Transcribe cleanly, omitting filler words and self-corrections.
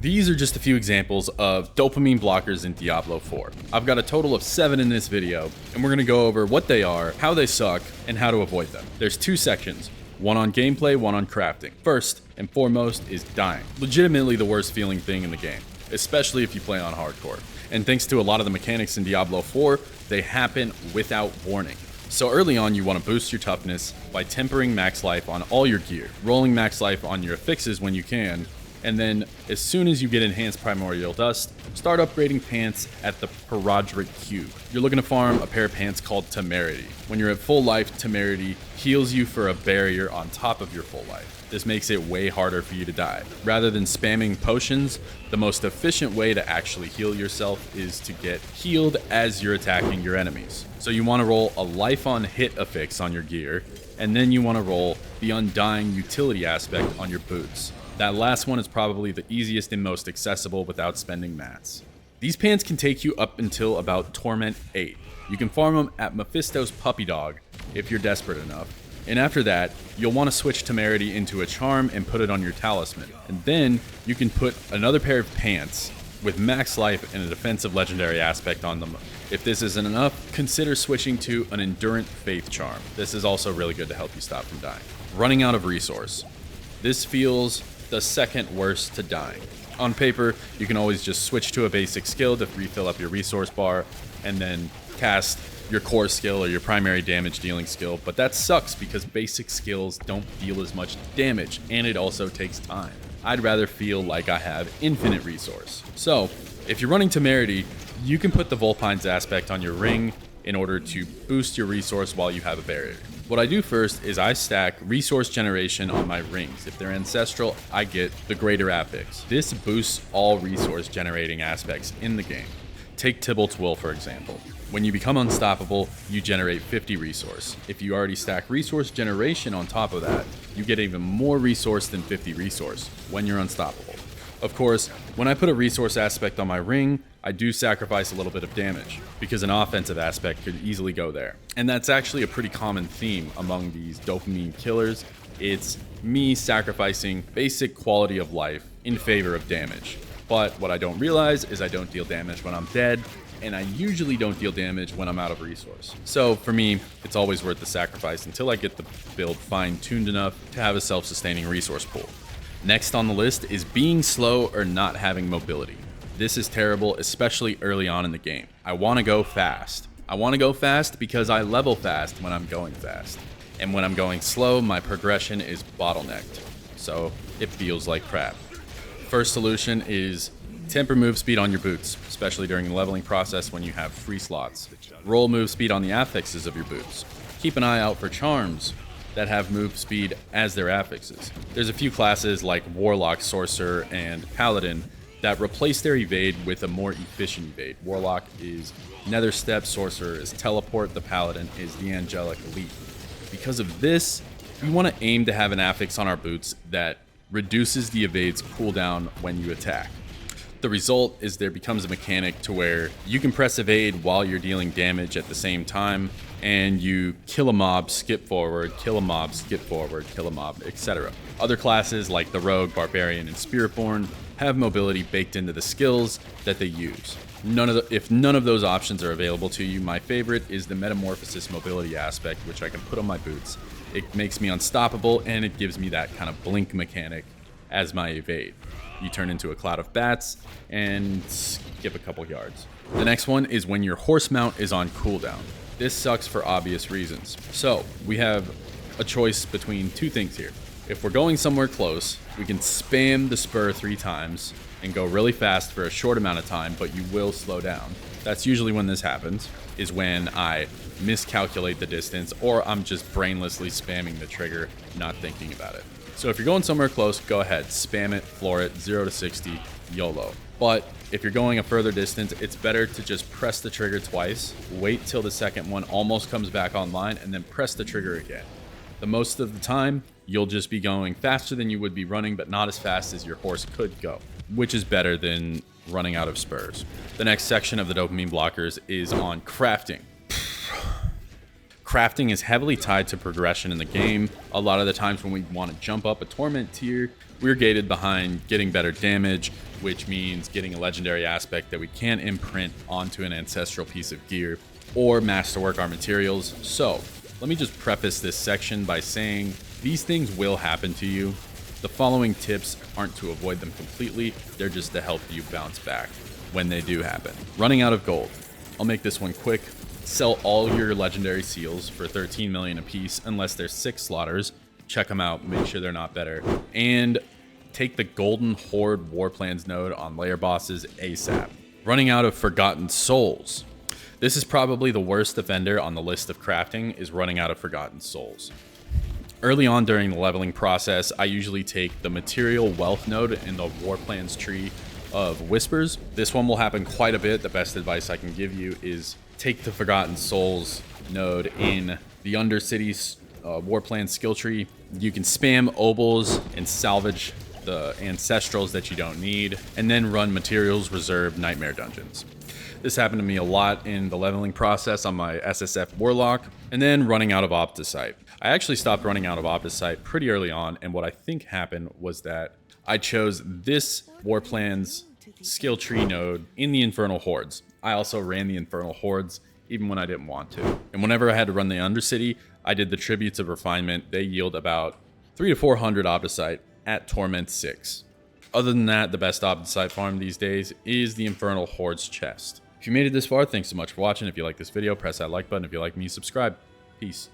These are just a few examples of dopamine blockers in Diablo 4. I've got a total of 7 in this video, and we're going to go over what they are, how they suck, and how to avoid them. There's 2 sections, one on gameplay, one on crafting. First and foremost is dying. Legitimately the worst feeling thing in the game, especially if you play on hardcore. And thanks to a lot of the mechanics in Diablo 4, they happen without warning. So early on, you want to boost your toughness by tempering max life on all your gear, rolling max life on your affixes when you can, and then as soon as you get enhanced primordial dust, start upgrading pants at the Paradric Cube. You're looking to farm a pair of pants called Temerity. When you're at full life, Temerity heals you for a barrier on top of your full life. This makes it way harder for you to die. Rather than spamming potions, the most efficient way to actually heal yourself is to get healed as you're attacking your enemies. So you want to roll a life on hit affix on your gear, and then you want to roll the undying utility aspect on your boots. That last one is probably the easiest and most accessible without spending mats. These pants can take you up until about Torment 8. You can farm them at Mephisto's Puppy Dog if you're desperate enough. And after that, you'll want to switch Temerity into a charm and put it on your talisman. And then you can put another pair of pants with max life and a defensive legendary aspect on them. If this isn't enough, consider switching to an Endurant Faith charm. This is also really good to help you stop from dying. Running out of resource. This feels the second worst to dying. On paper, you can always just switch to a basic skill to refill up your resource bar and then cast your core skill or your primary damage dealing skill, but that sucks because basic skills don't deal as much damage and it also takes time. I'd rather feel like I have infinite resource. So, if you're running Temerity, you can put the Vulpine's aspect on your ring in order to boost your resource while you have a barrier. What I do first is I stack resource generation on my rings. If they're ancestral, I get the greater affix. This boosts all resource generating aspects in the game. Take Tybalt's Will for example. When you become unstoppable, you generate 50 resource. If you already stack resource generation on top of that, you get even more resource than 50 resource when you're unstoppable. Of course, when I put a resource aspect on my ring, I do sacrifice a little bit of damage, because an offensive aspect could easily go there. And that's actually a pretty common theme among these dopamine killers. It's me sacrificing basic quality of life in favor of damage. But what I don't realize is I don't deal damage when I'm dead, and I usually don't deal damage when I'm out of resource. So for me, it's always worth the sacrifice until I get the build fine-tuned enough to have a self-sustaining resource pool. Next on the list is being slow or not having mobility. This is terrible, especially early on in the game. I want to go fast. I want to go fast because I level fast when I'm going fast. And when I'm going slow, my progression is bottlenecked. So it feels like crap. First solution is temper move speed on your boots, especially during the leveling process when you have free slots. Roll move speed on the affixes of your boots. Keep an eye out for charms that have move speed as their affixes. There's a few classes like Warlock, Sorcerer, and Paladin that replace their evade with a more efficient evade. Warlock is Nether Step, Sorcerer is Teleport, the Paladin is the Angelic Elite. Because of this, we want to aim to have an affix on our boots that reduces the evade's cooldown when you attack. The result is there becomes a mechanic to where you can press evade while you're dealing damage at the same time, and you kill a mob, skip forward, kill a mob, skip forward, kill a mob, etc. Other classes like the Rogue, Barbarian, and Spiritborn have mobility baked into the skills that they use. If none of those options are available to you, my favorite is the Metamorphosis mobility aspect, which I can put on my boots. It makes me unstoppable, and it gives me that kind of blink mechanic as my evade. You turn into a cloud of bats and skip a couple yards. The next one is when your horse mount is on cooldown. This sucks for obvious reasons. So we have a choice between 2 things here. If we're going somewhere close, we can spam the spur 3 times and go really fast for a short amount of time, but you will slow down. That's usually when this happens, is when I miscalculate the distance or I'm just brainlessly spamming the trigger, not thinking about it. So if you're going somewhere close, go ahead, spam it, floor it, 0 to 60, YOLO. But if you're going a further distance, it's better to just press the trigger twice, wait till the second one almost comes back online, and then press the trigger again. The most of the time, you'll just be going faster than you would be running, but not as fast as your horse could go, which is better than running out of spurs. The next section of the dopamine blockers is on crafting. Crafting is heavily tied to progression in the game. A lot of the times when we want to jump up a torment tier, we're gated behind getting better damage, which means getting a legendary aspect that we can't imprint onto an ancestral piece of gear, or masterwork our materials. So let me just preface this section by saying these things will happen to you. The following tips aren't to avoid them completely, they're just to help you bounce back when they do happen. Running out of gold. I'll make this one quick. Sell all your legendary seals for 13 million apiece unless there's 6 slaughters. Check them out, make sure they're not better. And take the Golden Horde War Plans node on layer bosses ASAP. Running out of Forgotten Souls. This is probably the worst offender on the list of crafting, is running out of Forgotten Souls. Early on during the leveling process, I usually take the Material Wealth node in the War Plans tree of Whispers. This one will happen quite a bit. The best advice I can give you is take the Forgotten Souls node in the Undercity War Plan skill tree. You can spam obols and salvage the ancestrals that you don't need, and then run Materials Reserve Nightmare Dungeons. This happened to me a lot in the leveling process on my SSF Warlock, and then running out of Opticite. I actually stopped running out of Opticite pretty early on, and what I think happened was that I chose this War Plans skill tree node in the Infernal Hordes. I also ran the Infernal Hordes even when I didn't want to. And whenever I had to run the Undercity, I did the Tributes of Refinement. They yield about 300 to 400 Opticite at Torment 6. Other than that, the best Opticite farm these days is the Infernal Hordes chest. If you made it this far, thanks so much for watching. If you like this video, press that like button. If you like me, subscribe. Peace.